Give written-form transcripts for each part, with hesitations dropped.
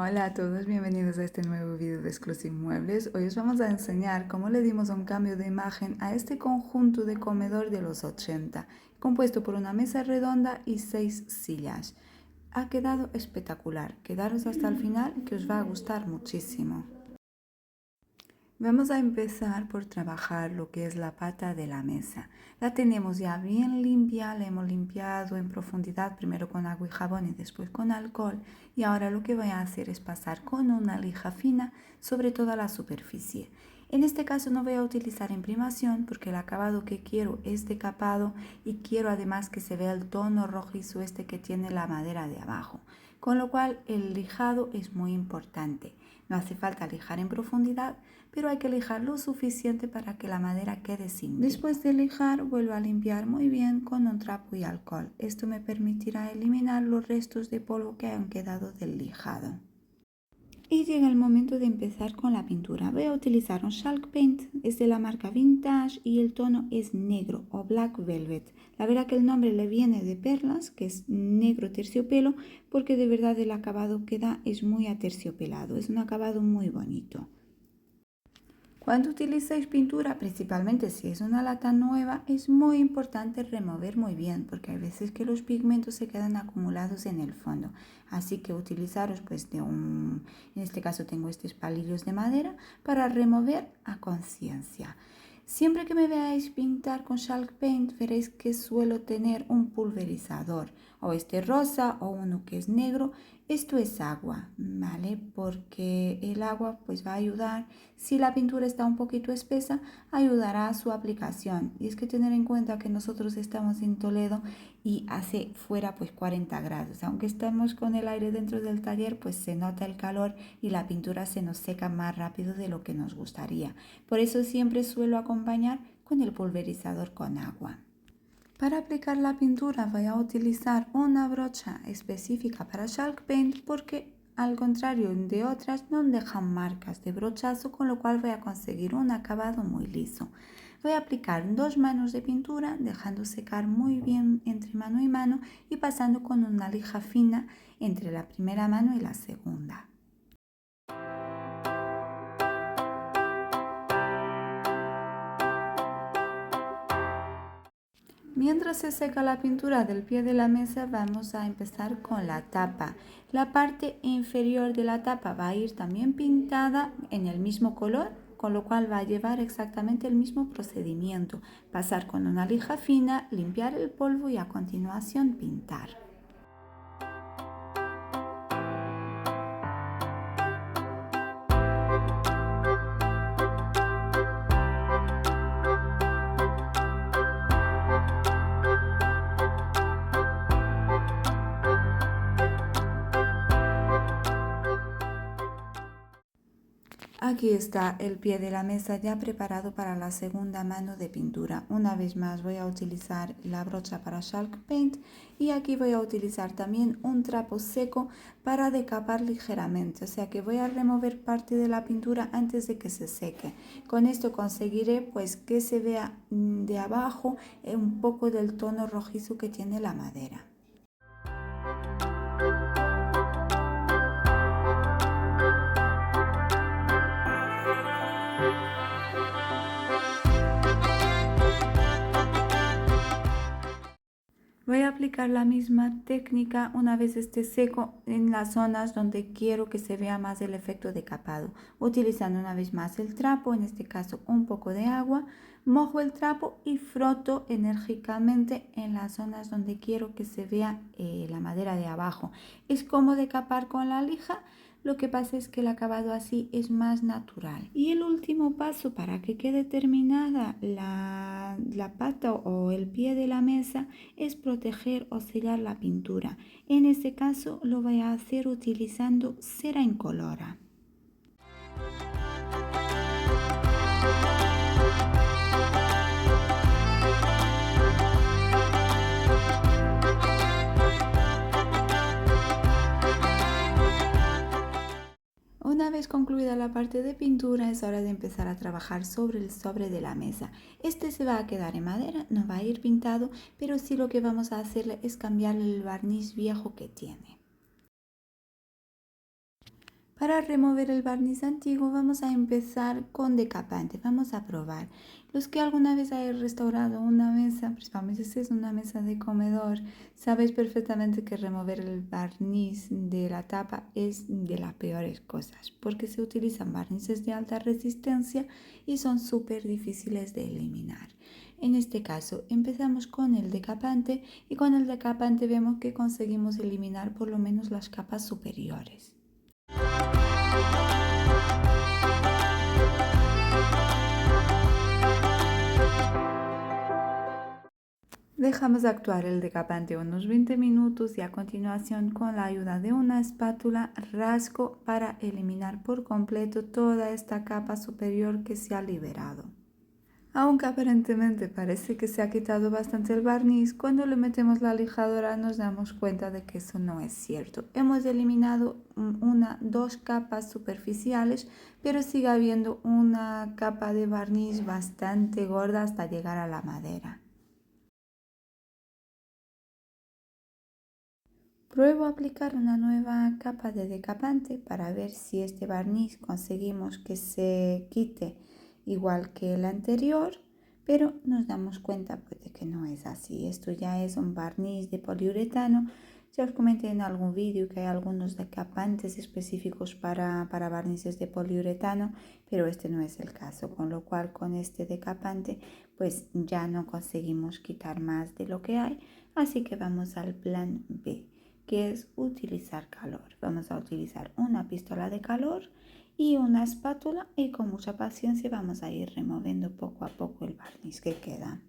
Hola a todos, bienvenidos a este nuevo video de Exclusive Muebles. Hoy os vamos a enseñar cómo le dimos un cambio de imagen a este conjunto de comedor de los 80, compuesto por una mesa redonda y 6 sillas. Ha quedado espectacular, quedaros hasta el final que os va a gustar muchísimo. Vamos a empezar por trabajar lo que es la pata de la mesa. La tenemos ya bien limpia, la hemos limpiado en profundidad, primero con agua y jabón y después con alcohol. Y ahora lo que voy a hacer es pasar con una lija fina sobre toda la superficie. En este caso no voy a utilizar imprimación porque el acabado que quiero es decapado y quiero además que se vea el tono rojizo este que tiene la madera de abajo. Con lo cual el lijado es muy importante. No hace falta lijar en profundidad, pero hay que lijar lo suficiente para que la madera quede simple. Después de lijar, vuelvo a limpiar muy bien con un trapo y alcohol. Esto me permitirá eliminar los restos de polvo que han quedado del lijado. Y llega el momento de empezar con la pintura. Voy a utilizar un Chalk Paint, es de la marca Vintage y el tono es negro o Black Velvet. La verdad que el nombre le viene de perlas, que es negro terciopelo, porque de verdad el acabado que da es muy aterciopelado, es un acabado muy bonito. Cuando utilicéis pintura, principalmente si es una lata nueva, es muy importante remover muy bien porque hay veces que los pigmentos se quedan acumulados en el fondo. Así que utilizaros en este caso tengo estos palillos de madera para remover a conciencia. Siempre que me veáis pintar con Chalk Paint veréis que suelo tener un pulverizador o este rosa o uno que es negro. Esto es agua, ¿vale? Porque el agua pues va a ayudar, si la pintura está un poquito espesa, ayudará a su aplicación. Y es que tener en cuenta que nosotros estamos en Toledo y hace fuera pues 40 grados. Aunque estamos con el aire dentro del taller, pues se nota el calor y la pintura se nos seca más rápido de lo que nos gustaría. Por eso siempre suelo acompañar con el pulverizador con agua. Para aplicar la pintura voy a utilizar una brocha específica para Chalk Paint porque al contrario de otras no dejan marcas de brochazo, con lo cual voy a conseguir un acabado muy liso. Voy a aplicar 2 manos de pintura dejando secar muy bien entre mano y mano y pasando con una lija fina entre la primera mano y la segunda. Mientras se seca la pintura del pie de la mesa, vamos a empezar con la tapa. La parte inferior de la tapa va a ir también pintada en el mismo color, con lo cual va a llevar exactamente el mismo procedimiento. Pasar con una lija fina, limpiar el polvo y a continuación pintar. Aquí está el pie de la mesa ya preparado para la segunda mano de pintura. Una vez más voy a utilizar la brocha para Chalk Paint y aquí voy a utilizar también un trapo seco para decapar ligeramente. O sea que voy a remover parte de la pintura antes de que se seque. Con esto conseguiré pues que se vea de abajo un poco del tono rojizo que tiene la madera. Voy a aplicar la misma técnica una vez esté seco en las zonas donde quiero que se vea más el efecto decapado. Utilizando una vez más el trapo, en este caso un poco de agua, mojo el trapo y froto enérgicamente en las zonas donde quiero que se vea la madera de abajo. Es como decapar con la lija. Lo que pasa es que el acabado así es más natural. Y el último paso para que quede terminada la pata o el pie de la mesa es proteger o sellar la pintura. En este caso lo voy a hacer utilizando cera incolora. Una vez concluida la parte de pintura es hora de empezar a trabajar sobre el sobre de la mesa. Este se va a quedar en madera, no va a ir pintado, pero sí lo que vamos a hacerle es cambiarle el barniz viejo que tiene. Para remover el barniz antiguo vamos a empezar con decapante. Vamos a probar. Los que alguna vez hayan restaurado una mesa, principalmente si es una mesa de comedor, sabéis perfectamente que remover el barniz de la tapa es de las peores cosas, porque se utilizan barnices de alta resistencia y son súper difíciles de eliminar. En este caso empezamos con el decapante y con el decapante vemos que conseguimos eliminar por lo menos las capas superiores. Dejamos actuar el decapante unos 20 minutos y a continuación con la ayuda de una espátula rasco para eliminar por completo toda esta capa superior que se ha liberado. Aunque aparentemente parece que se ha quitado bastante el barniz, cuando le metemos la lijadora nos damos cuenta de que eso no es cierto. Hemos eliminado dos capas superficiales, pero sigue habiendo una capa de barniz bastante gorda hasta llegar a la madera. Pruebo a aplicar una nueva capa de decapante para ver si este barniz conseguimos que se quite igual que el anterior, pero nos damos cuenta pues, de que no es así. Esto ya es un barniz de poliuretano. Ya os comenté en algún vídeo que hay algunos decapantes específicos para barnices de poliuretano, pero este no es el caso, con lo cual con este decapante pues ya no conseguimos quitar más de lo que hay, así que vamos al plan B, que es utilizar calor. Vamos a utilizar una pistola de calor y una espátula y con mucha paciencia vamos a ir removiendo poco a poco el barniz que queda.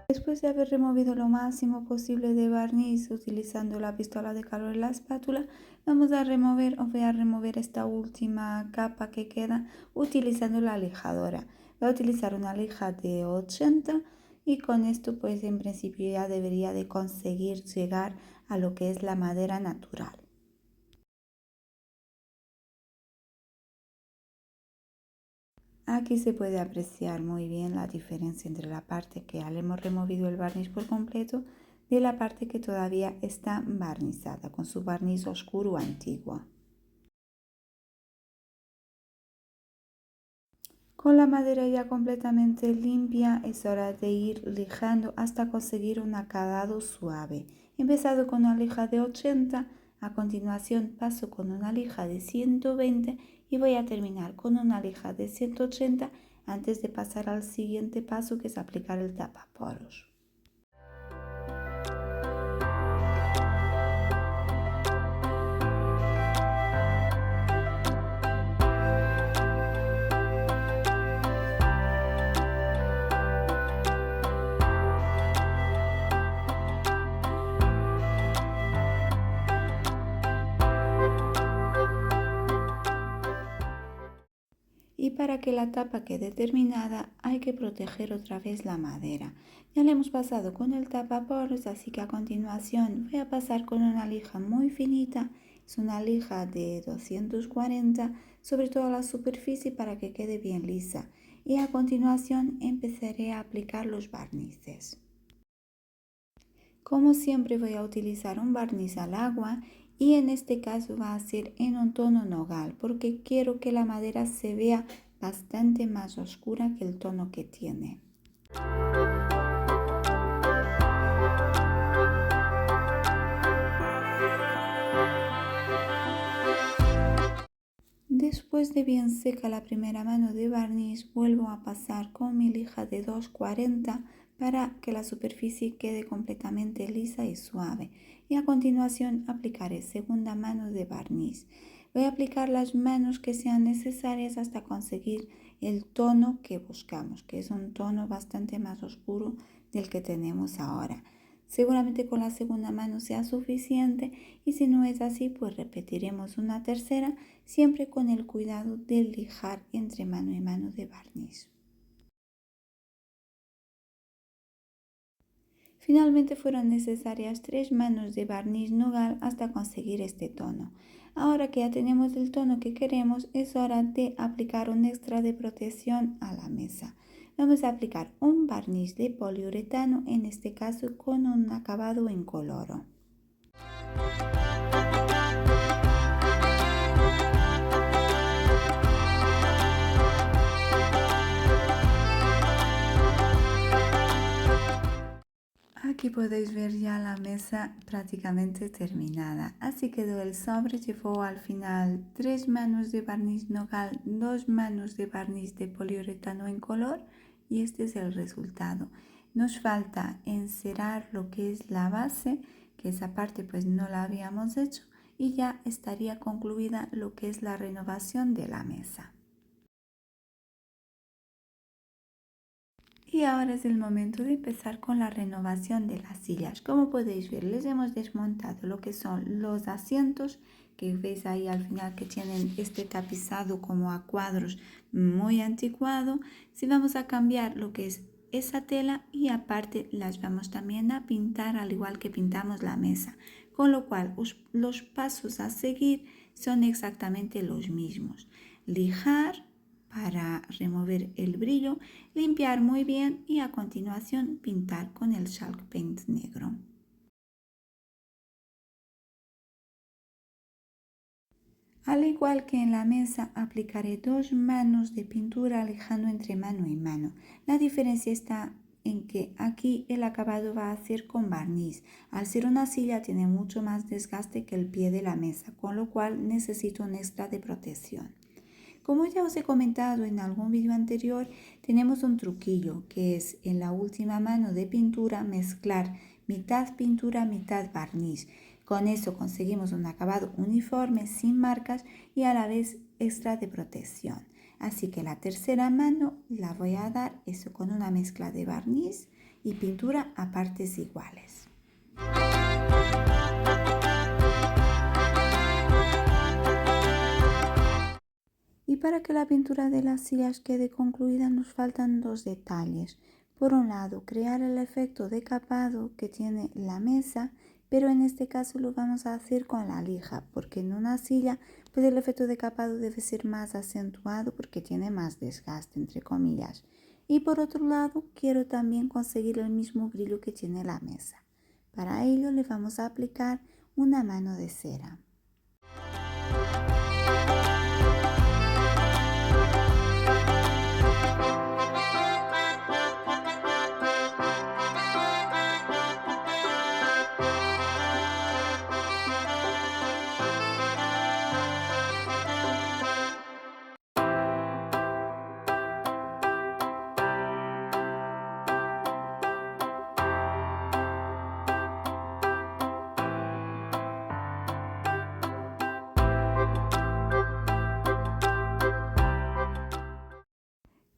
Después de haber removido lo máximo posible de barniz utilizando la pistola de calor y la espátula, voy a remover esta última capa que queda utilizando la lijadora. Voy a utilizar una lija de 80 y con esto pues en principio ya debería de conseguir llegar a lo que es la madera natural. Aquí se puede apreciar muy bien la diferencia entre la parte que ya le hemos removido el barniz por completo de la parte que todavía está barnizada con su barniz oscuro antiguo. Con la madera ya completamente limpia es hora de ir lijando hasta conseguir un acabado suave. He empezado con una lija de 80, a continuación paso con una lija de 120 y voy a terminar con una lija de 180 antes de pasar al siguiente paso, que es aplicar el tapaporos. Y para que la tapa quede terminada hay que proteger otra vez la madera. Ya le hemos pasado con el tapaporos, así que a continuación voy a pasar con una lija muy finita. Es una lija de 240 sobre toda la superficie para que quede bien lisa. Y a continuación empezaré a aplicar los barnices. Como siempre voy a utilizar un barniz al agua y en este caso va a ser en un tono nogal porque quiero que la madera se vea bastante más oscura que el tono que tiene. Después de bien seca la primera mano de barniz, vuelvo a pasar con mi lija de 240 para que la superficie quede completamente lisa y suave. Y a continuación aplicaré segunda mano de barniz. Voy a aplicar las manos que sean necesarias hasta conseguir el tono que buscamos, que es un tono bastante más oscuro del que tenemos ahora. Seguramente con la segunda mano sea suficiente y si no es así, pues repetiremos una tercera, siempre con el cuidado de lijar entre mano y mano de barniz. Finalmente fueron necesarias 3 manos de barniz nogal hasta conseguir este tono. Ahora que ya tenemos el tono que queremos, es hora de aplicar un extra de protección a la mesa. Vamos a aplicar un barniz de poliuretano, en este caso con un acabado incoloro. Aquí podéis ver ya la mesa prácticamente terminada. Así quedó el sobre. Llevó al final 3 manos de barniz nogal, 2 manos de barniz de poliuretano incolor y este es el resultado. Nos falta encerar lo que es la base, que esa parte pues no la habíamos hecho, y ya estaría concluida lo que es la renovación de la mesa. Y ahora es el momento de empezar con la renovación de las sillas. Como podéis ver, les hemos desmontado lo que son los asientos, que veis ahí al final que tienen este tapizado como a cuadros muy anticuado. Si vamos a cambiar lo que es esa tela y aparte las vamos también a pintar al igual que pintamos la mesa. Con lo cual los pasos a seguir son exactamente los mismos. Lijar para remover el brillo, limpiar muy bien y a continuación pintar con el Chalk Paint negro. Al igual que en la mesa, aplicaré 2 manos de pintura lijando entre mano y mano. La diferencia está en que aquí el acabado va a ser con barniz. Al ser una silla tiene mucho más desgaste que el pie de la mesa, con lo cual necesito un extra de protección. Como ya os he comentado en algún vídeo anterior, tenemos un truquillo que es en la última mano de pintura mezclar mitad pintura, mitad barniz. Con eso conseguimos un acabado uniforme, sin marcas y a la vez extra de protección. Así que la tercera mano la voy a dar eso con una mezcla de barniz y pintura a partes iguales. Y para que la pintura de las sillas quede concluida nos faltan 2 detalles. Por un lado, crear el efecto de capado que tiene la mesa, pero en este caso lo vamos a hacer con la lija, porque en una silla pues el efecto de capado debe ser más acentuado porque tiene más desgaste, entre comillas. Y por otro lado, quiero también conseguir el mismo brillo que tiene la mesa. Para ello le vamos a aplicar una mano de cera.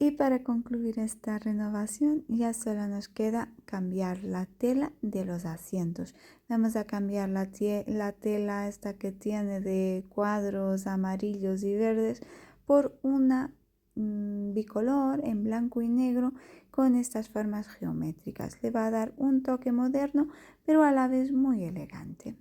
Y para concluir esta renovación ya solo nos queda cambiar la tela de los asientos. Vamos a cambiar la tela esta que tiene de cuadros amarillos y verdes por una bicolor en blanco y negro con estas formas geométricas. Le va a dar un toque moderno pero a la vez muy elegante.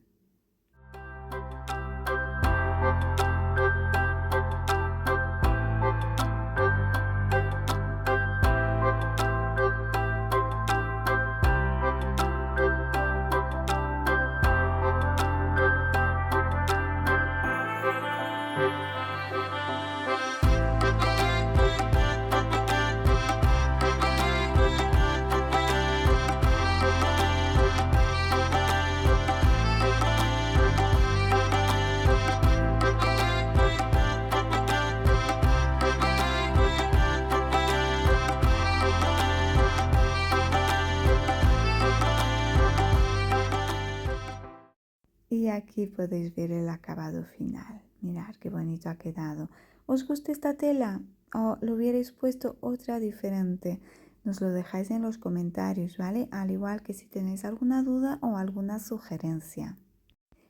Y aquí podéis ver el acabado final. Mirad qué bonito ha quedado. ¿Os gusta esta tela? ¿O lo hubierais puesto otra diferente? Nos lo dejáis en los comentarios, ¿vale? Al igual que si tenéis alguna duda o alguna sugerencia.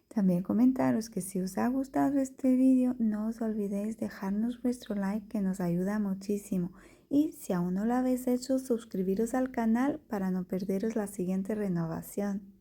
También comentaros que si os ha gustado este vídeo, no os olvidéis dejarnos vuestro like que nos ayuda muchísimo. Y si aún no lo habéis hecho, suscribiros al canal para no perderos la siguiente renovación.